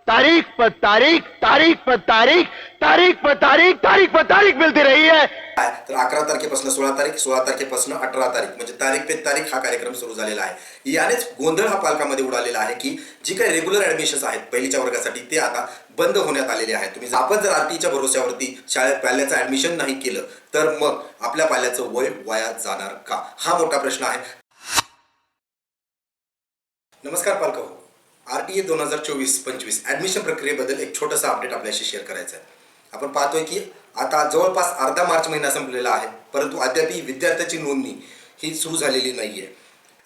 तारीख पर तारीख, तारीख पर तारीख, तारीख पर तारीख, तारीख पर तारीख मिलती रही है। तर 11 तारखेपासून 16 तारीख, 16 तारखेपासून 18 तारीख म्हणजे तारीख पे तारीख हा कार्यक्रम सुरू झालेला आहे. यानेच गोंधळ हा पालकांमध्ये उडालेला आहे की जी काही रेग्युलर ऍडमिशन्स आहेत पहिलीच्या वर्गासाठी ते आता बंद होण्यात आलेले आहेत. आपण जर आरटीच्या भरोश्यावरती शाळेत पाल्याचं ऍडमिशन नाही केलं तर मग आपल्या पाल्याचं वय वाया जाणार का, हा मोठा प्रश्न आहे. नमस्कार पालक हो, RTA 2024-25 ऍडमिशन प्रक्रियेबद्दल एक छोटासा अपडेट आपल्याशी शेअर करायचा आहे. आपण पाहतोय की आता जवळपास अर्धा मार्च महिना संपलेला आहे, परंतु अद्याप विद्यार्थ्याची नोंदणी ही सुरू झालेली नाहीये.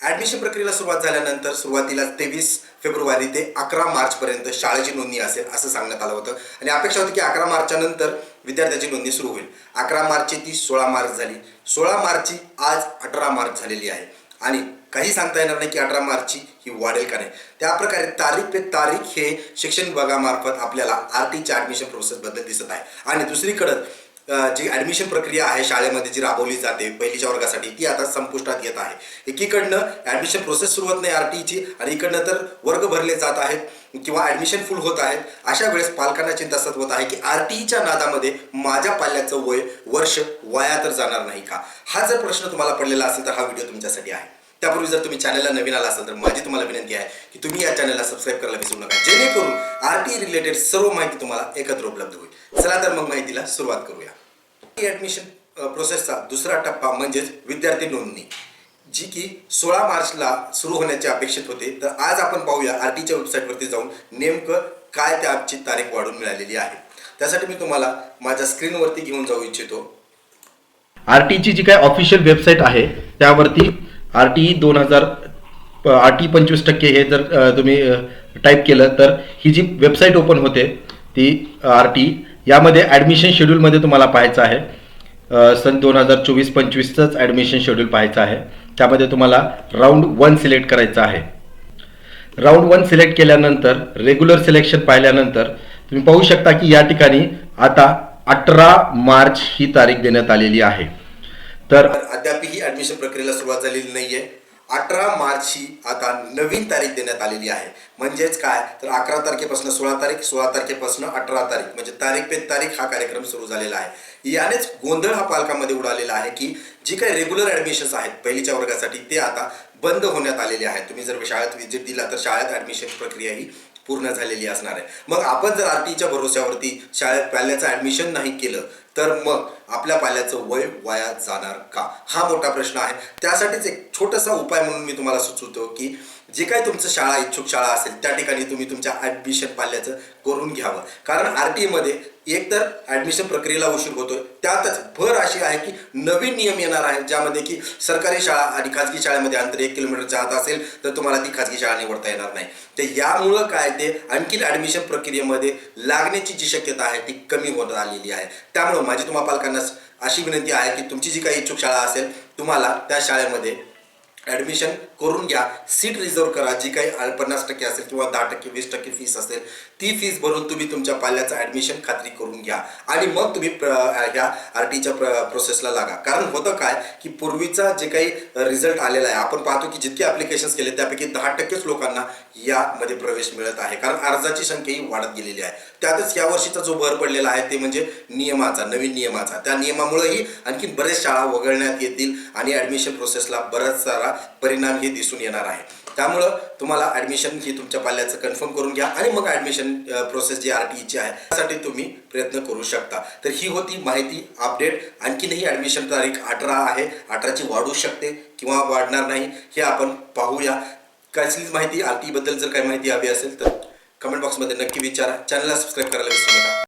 ऍडमिशन प्रक्रियेला सुरुवात झाल्यानंतर सुरुवातीला 23 फेब्रुवारी ते 11 मार्च पर्यंत शाळेची नोंदणी असेल असं सांगण्यात आलं होतं आणि अपेक्षा होती की 11 मार्चच्या नंतर विद्यार्थ्याची नोंदणी सुरू होईल. 11 मार्चची ती 16 मार्च झाली, 16 मार्चची आज 18 मार्च झालेली आहे आणि काही सांगता येणार नाही की 18 मार्चची ही वाढेल का नाही. त्या प्रकारे तारीख पे तारीख हे शिक्षण विभागामार्फत आपल्याला आरटीच्या ऍडमिशन प्रोसेसबद्दल दिसत आहे. आणि दुसरीकडं जी ऍडमिशन प्रक्रिया आहे शाळेमध्ये जी राबवली जाते पहिलीच्या वर्गासाठी ती आता संपुष्टात येत आहे. एकीकडनं ऍडमिशन प्रोसेस सुरू होत नाही आरटीची आणि इकडनं तर वर्ग भरले जात आहेत किंवा ऍडमिशन फुल होत आहेत. अशा वेळेस पालकांना चिंता सतवत आहे की आरटीच्या नादामध्ये माझ्या पाल्याचं वय वर्ष वाया तर जाणार नाही का. हा जर प्रश्न तुम्हाला पडलेला असेल तर हा व्हिडिओ तुमच्यासाठी आहे. त्यापूर्वी जर तुम्ही चॅनलला नवीन आला असाल तर माझी तुम्हाला विनंती आहे की तुम्ही या चॅनलला सबस्क्राईब करायला विसरू नका, जेणेकरून आरटी रिलेटेड सर्व माहिती तुम्हाला एकत्र उपलब्ध होईल. चला तर मग माहितीला सुरुवात करूया. ऍडमिशन प्रोसेसचा दुसरा टप्पा म्हणजेच विद्यार्थी नोंदणी, जी की 16 मार्चला सुरू होण्याचे अपेक्षित होते. तर आज आपण पाहूया आरटीच्या वेबसाईटवरती जाऊन नेमकं काय त्याची तारीख वाढून मिळालेली आहे. त्यासाठी मी तुम्हाला माझ्या स्क्रीनवरती घेऊन जाऊ इच्छितो. आरटीची जी काय ऑफिशियल वेबसाईट आहे त्यावरती RT 25% हे जर तुम्ही टाईप केलं तर ही जी वेबसाईट ओपन होते ती RT यामध्ये ॲडमिशन शेड्यूलमध्ये तुम्हाला पाहायचं आहे. सन 2024-25च ॲडमिशन शेड्यूल पाहायचं आहे. त्यामध्ये तुम्हाला राऊंड 1 सिलेक्ट करायचं आहे. राऊंड 1 सिलेक्ट केल्यानंतर रेग्युलर सिलेक्शन पाहिल्यानंतर तुम्ही पाहू शकता की या ठिकाणी आता 18 मार्च ही तारीख देण्यात आलेली आहे. तर अद्याप ही ऍडमिशन प्रक्रियेला सुरुवात झालेली नाहीये. 18 मार्च ही आता नवीन तारीख देण्यात आलेली आहे. म्हणजेच काय तर 11 तारखेपासून 16 तारीख, 16 तारखेपासून 18 तारीख म्हणजे तारीख पे तारीख हा कार्यक्रम सुरू झालेला आहे. यानेच गोंधळ हा पालकांमध्ये उडालेला आहे की जी काही रेग्युलर ऍडमिशन्स आहेत पहिलीच्या वर्गासाठी ते आता बंद होण्यात आलेले आहेत. तुम्ही जर शाळेत व्हिजिट दिला तर शाळेत ऍडमिशन प्रक्रिया ही पूर्ण झालेली असणार आहे. मग आपण जर आरटीच्या भरोश्यावरती शाळेत पाल्याचं ऍडमिशन नाही केलं तर मग आपल्या पाल्याचं वय वाया जाणार का, हा मोठा प्रश्न आहे. त्यासाठीच एक छोटासा उपाय म्हणून मी तुम्हाला सुचवतो की जे काही तुमचं शाळा इच्छुक शाळा असेल त्या ठिकाणी तुम्ही तुमच्या ऍडमिशन पाल्याचं करून घ्यावं. कारण आरटीमध्ये एकतर ऍडमिशन प्रक्रियेला उशीर होतोय, त्यातच भर अशी आहे की नवीन नियम येणार आहे ज्यामध्ये की सरकारी शाळा आणि खाजगी शाळेमध्ये अंतर 1 किलोमीटरच्या आत असेल तर तुम्हाला ती खाजगी शाळा निवडता येणार नाही. तर यामुळं काय ते आणखी ऍडमिशन प्रक्रियेमध्ये लागण्याची जी शक्यता आहे ती कमी होत आलेली आहे. त्यामुळं माझी तुम्हा पालकांना अशी विनंती आहे की तुमची जी काही इच्छुक शाळा असेल तुम्हाला त्या शाळेमध्ये ऍडमिशन करून घ्या. सीट रिझर्व करा. जी काही 50% असेल किंवा 10%, 20% फीस असेल ती फीस भरून तुम्ही तुमच्या पाल्याचं ऍडमिशन खात्री करून घ्या आणि मग तुम्ही ह्या आरटीच्या प्रोसेसला लागा. कारण होतं काय की पूर्वीचा जे काही रिझल्ट आलेला आहे आपण पाहतो की जितके ऍप्लिकेशन्स केले त्यापैकी 10%च लोकांना यामध्ये प्रवेश मिळत आहे. कारण अर्जाची संख्या ही वाढत गेलेली आहे. त्यातच या वर्षीचा जो भर पडलेला आहे ते म्हणजे नियमाचा, नवीन नियमाचा. त्या नियमामुळेही आणखी बरेच शाळा वगळण्यात येतील आणि ऍडमिशन प्रोसेसला बराच सारा परिणाम हे दिसून येणार आहे. त्यामुळं तुम्हाला ऍडमिशन ही तुमच्या पाल्याचं कन्फर्म करून घ्या आणि मग ऍडमिशन प्रोसेस जी आरटीची आहे त्यासाठी तुम्ही प्रयत्न करू शकता. तर ही होती माहिती अपडेट. आणखीनही ऍडमिशन तारीख 18 आहे, 18ची वाढू शकते किंवा वाढणार नाही हे आपण पाहूया. कसलीच माहिती आरटी बद्दल जर काही माहिती हवी असेल तर कमेंट बॉक्समध्ये नक्की विचारा. चॅनलला सबस्क्राईब करायला विसरू नका.